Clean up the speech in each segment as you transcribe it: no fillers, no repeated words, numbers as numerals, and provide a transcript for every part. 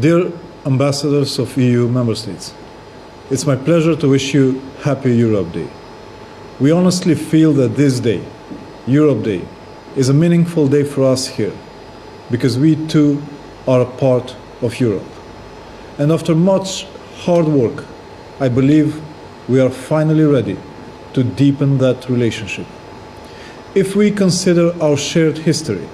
Dear ambassadors of EU member states, it's my pleasure to wish you Happy Europe Day. We honestly feel that this day, Europe Day, is a meaningful day for us here, because we too are a part of Europe. And after much hard work, I believe we are finally ready to deepen that relationship. If we consider our shared history,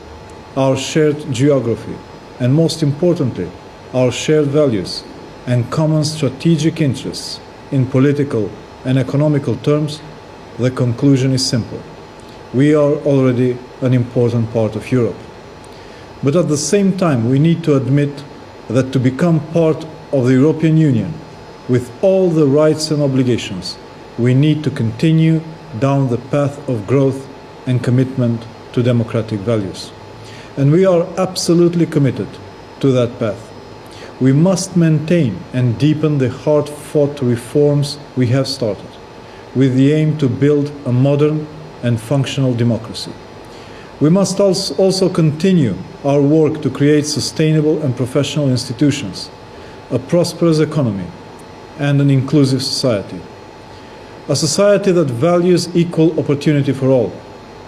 our shared geography, and most importantly, our shared values and common strategic interests in political and economical terms, the conclusion is simple. We are already an important part of Europe. But at the same time, we need to admit that to become part of the European Union, with all the rights and obligations, we need to continue down the path of growth and commitment to democratic values. And we are absolutely committed to that path. We must maintain and deepen the hard-fought reforms we have started, with the aim to build a modern and functional democracy. We must also continue our work to create sustainable and professional institutions, a prosperous economy, and an inclusive society. A society that values equal opportunity for all,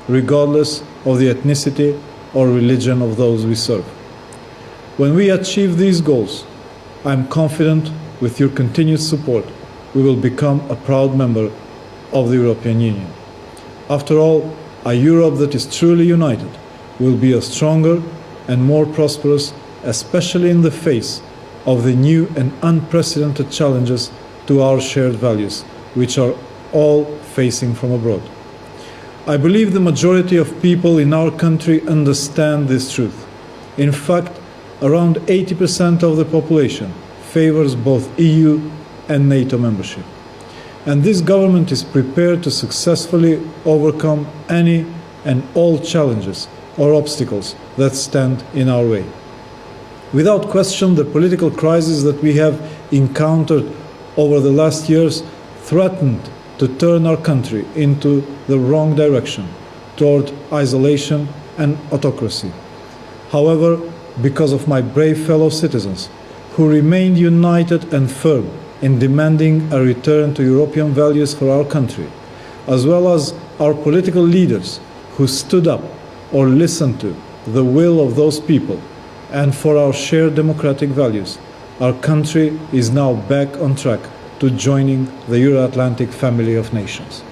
regardless of the ethnicity or religion of those we serve. When we achieve these goals, I am confident with your continued support, we will become a proud member of the European Union. After all, a Europe that is truly united will be a stronger and more prosperous, especially in the face of the new and unprecedented challenges to our shared values, which are all facing from abroad. I believe the majority of people in our country understand this truth. In fact, around 80% of the population favors both EU and NATO membership. And this government is prepared to successfully overcome any and all challenges or obstacles that stand in our way. Without question, the political crisis that we have encountered over the last years threatened to turn our country into the wrong direction, toward isolation and autocracy. However, because of my brave fellow citizens, who remained united and firm in demanding a return to European values for our country, as well as our political leaders who stood up or listened to the will of those people, and for our shared democratic values, our country is now back on track to joining the Euro-Atlantic family of nations.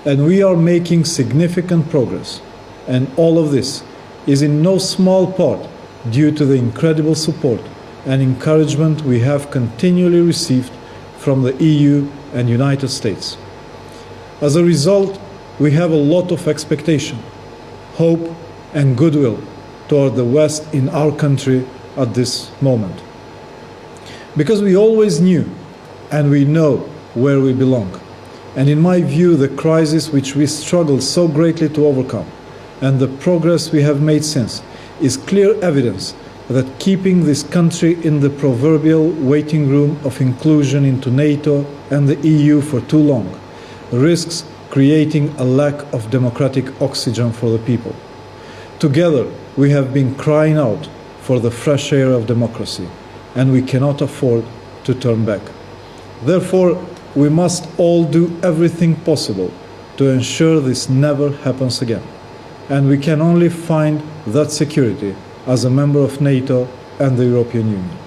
And we are making significant progress. And all of this is in no small part due to the incredible support and encouragement we have continually received from the EU and United States. As a result, we have a lot of expectation, hope, and goodwill toward the West in our country at this moment. Because we always knew and we know where we belong. And in my view, the crisis which we struggled so greatly to overcome and the progress we have made since is clear evidence that keeping this country in the proverbial waiting room of inclusion into NATO and the EU for too long risks creating a lack of democratic oxygen for the people. Together, we have been crying out for the fresh air of democracy, and we cannot afford to turn back. Therefore, we must all do everything possible to ensure this never happens again. And we can only find that security as a member of NATO and the European Union.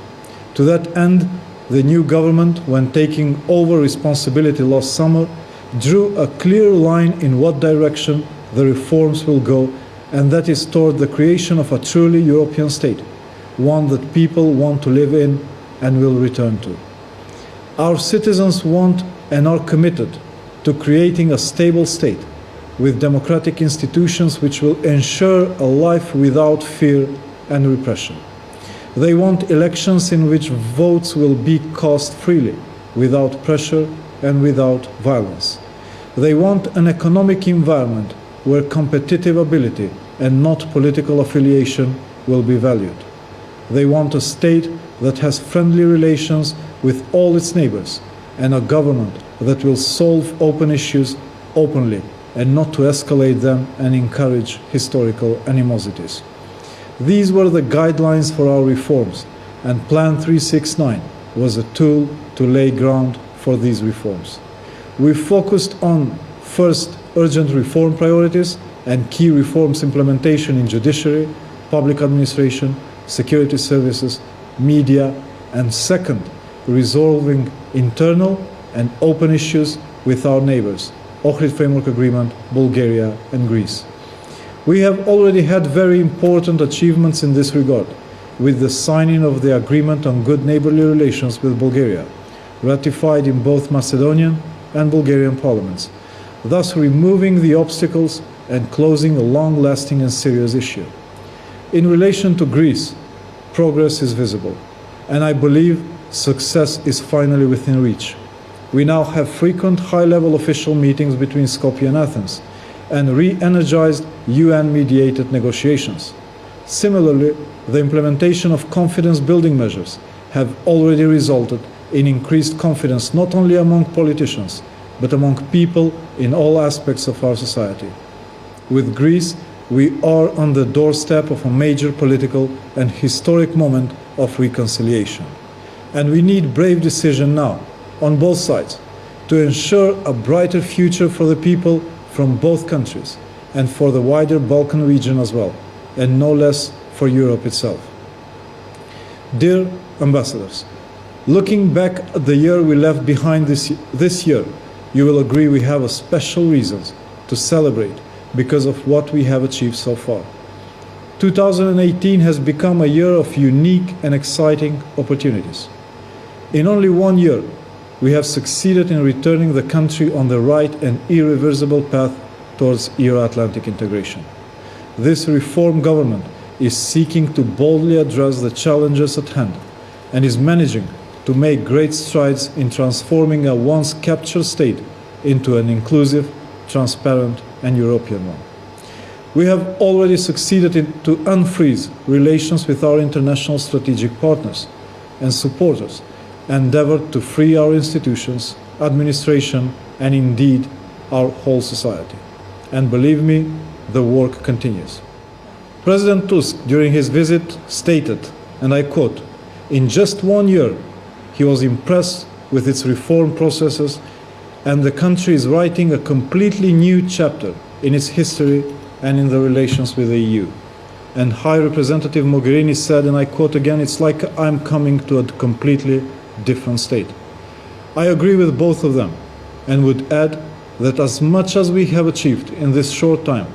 To that end, the new government, when taking over responsibility last summer, drew a clear line in what direction the reforms will go, and that is toward the creation of a truly European state, one that people want to live in and will return to. Our citizens want and are committed to creating a stable state with democratic institutions which will ensure a life without fear and repression. They want elections in which votes will be cast freely, without pressure and without violence. They want an economic environment where competitive ability and not political affiliation will be valued. They want a state that has friendly relations with all its neighbors, and a government that will solve open issues openly and not to escalate them and encourage historical animosities. These were the guidelines for our reforms, and Plan 369 was a tool to lay ground for these reforms. We focused on, first, urgent reform priorities and key reforms implementation in judiciary, public administration, security services, media, and second, resolving internal and open issues with our neighbors, Ohrid Framework Agreement, Bulgaria, and Greece. We have already had very important achievements in this regard, with the signing of the Agreement on Good Neighborly Relations with Bulgaria, ratified in both Macedonian and Bulgarian parliaments, thus removing the obstacles and closing a long-lasting and serious issue. In relation to Greece, progress is visible, and I believe success is finally within reach. We now have frequent high-level official meetings between Skopje and Athens, and re-energized UN-mediated negotiations. Similarly, the implementation of confidence-building measures have already resulted in increased confidence not only among politicians, but among people in all aspects of our society. With Greece, we are on the doorstep of a major political and historic moment of reconciliation. And we need brave decision now, on both sides, to ensure a brighter future for the people from both countries and for the wider Balkan region as well, and no less for Europe itself. Dear ambassadors, looking back at the year we left behind this year, you will agree we have a special reasons to celebrate because of what we have achieved so far. 2018 has become a year of unique and exciting opportunities. In only 1 year, we have succeeded in returning the country on the right and irreversible path towards Euro-Atlantic integration. This reform government is seeking to boldly address the challenges at hand and is managing to make great strides in transforming a once captured state into an inclusive, transparent, and European one. We have already succeeded to unfreeze relations with our international strategic partners and supporters, endeavored to free our institutions, administration, and indeed our whole society. And believe me, the work continues. President Tusk, during his visit, stated, and I quote, "In just 1 year, he was impressed with its reform processes, and the country is writing a completely new chapter in its history and in the relations with the EU." And High Representative Mogherini said, and I quote again, "It's like I'm coming to a completely different state." I agree with both of them and would add that as much as we have achieved in this short time,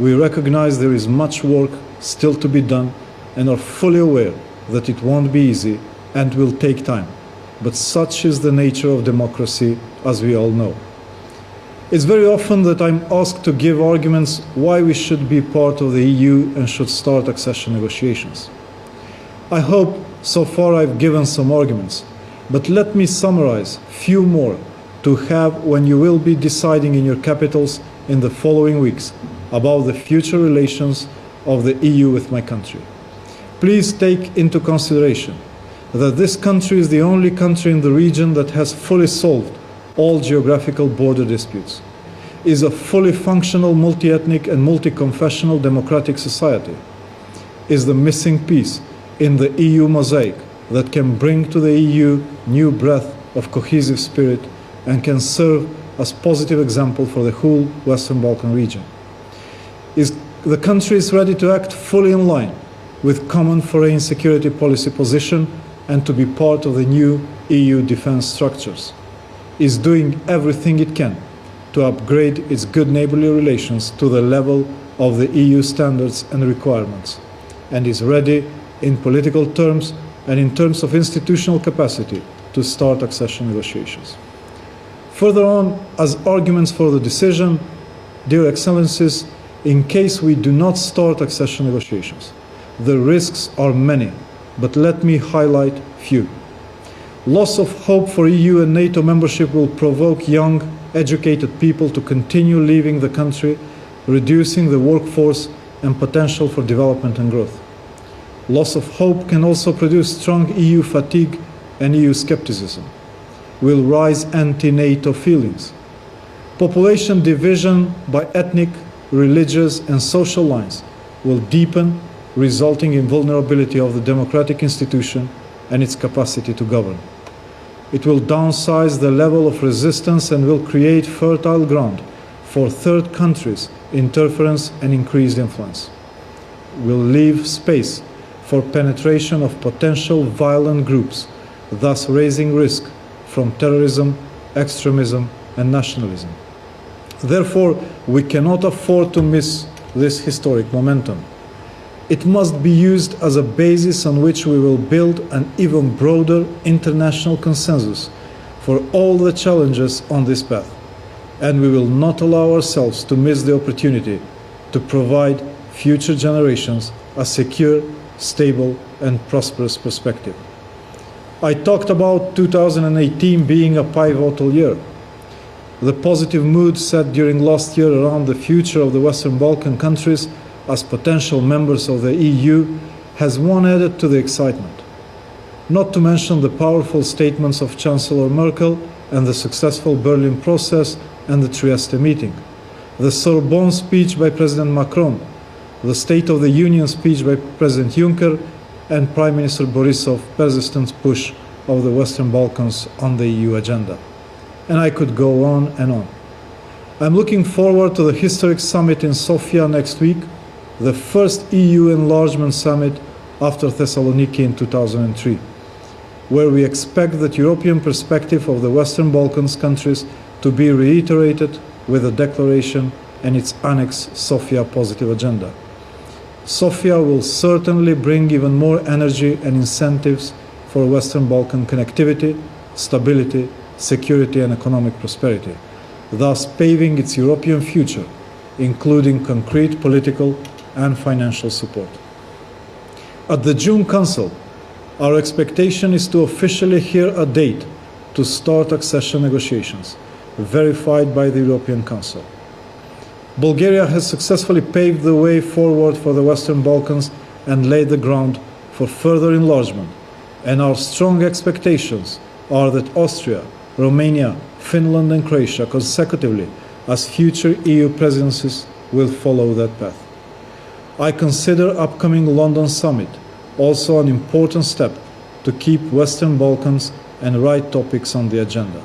we recognize there is much work still to be done and are fully aware that it won't be easy and will take time. But such is the nature of democracy, as we all know. It's very often that I'm asked to give arguments why we should be part of the EU and should start accession negotiations. I hope so far I've given some arguments, but let me summarize few more to have when you will be deciding in your capitals in the following weeks about the future relations of the EU with my country. Please take into consideration that this country is the only country in the region that has fully solved all geographical border disputes, is a fully functional multi-ethnic and multi-confessional democratic society, is the missing piece in the EU mosaic that can bring to the EU new breath of cohesive spirit and can serve as positive example for the whole Western Balkan region. The country is ready to act fully in line with common foreign security policy position and to be part of the new EU defense structures, is doing everything it can to upgrade its good neighborly relations to the level of the EU standards and requirements, and is ready in political terms and in terms of institutional capacity to start accession negotiations. Further on, as arguments for the decision, dear Excellencies, in case we do not start accession negotiations, the risks are many, but let me highlight few. Loss of hope for EU and NATO membership will provoke young, educated people to continue leaving the country, reducing the workforce and potential for development and growth. Loss of hope can also produce strong EU fatigue and EU skepticism. Will rise anti-NATO feelings. Population division by ethnic, religious and social lines will deepen, resulting in vulnerability of the democratic institution and its capacity to govern. It will downsize the level of resistance and will create fertile ground for third countries' interference and increased influence. Will leave space for penetration of potential violent groups, thus raising risk from terrorism, extremism, and nationalism. Therefore, we cannot afford to miss this historic momentum. It must be used as a basis on which we will build an even broader international consensus for all the challenges on this path, and we will not allow ourselves to miss the opportunity to provide future generations a secure, stable, and prosperous perspective. I talked about 2018 being a pivotal year. The positive mood set during last year around the future of the Western Balkan countries as potential members of the EU has one added to the excitement. Not to mention the powerful statements of Chancellor Merkel and the successful Berlin process and the Trieste meeting, the Sorbonne speech by President Macron, the State of the Union speech by President Juncker, and Prime Minister Borisov's persistent push of the Western Balkans on the EU agenda. And I could go on and on. I'm looking forward to the historic summit in Sofia next week, the first EU enlargement summit after Thessaloniki in 2003, where we expect the European perspective of the Western Balkans countries to be reiterated with the declaration and its annex Sofia positive agenda. Sofia will certainly bring even more energy and incentives for Western Balkan connectivity, stability, security, and economic prosperity, thus paving its European future, including concrete political and financial support. At the June Council, our expectation is to officially hear a date to start accession negotiations, verified by the European Council. Bulgaria has successfully paved the way forward for the Western Balkans and laid the ground for further enlargement, and our strong expectations are that Austria, Romania, Finland, and Croatia consecutively as future EU presidencies will follow that path. I consider upcoming London summit also an important step to keep Western Balkans and right topics on the agenda.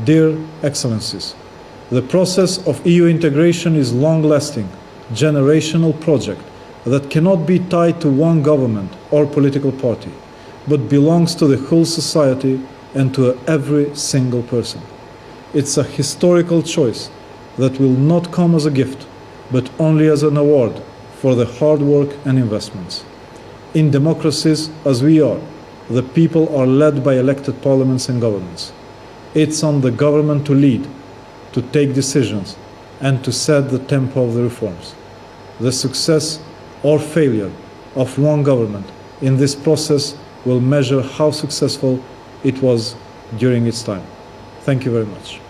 Dear Excellencies, the process of EU integration is a long-lasting, generational project that cannot be tied to one government or political party, but belongs to the whole society and to every single person. It's a historical choice that will not come as a gift, but only as an award for the hard work and investments. In democracies as we are, the people are led by elected parliaments and governments. It's on the government to lead, to take decisions, and to set the tempo of the reforms. The success or failure of one government in this process will measure how successful it was during its time. Thank you very much.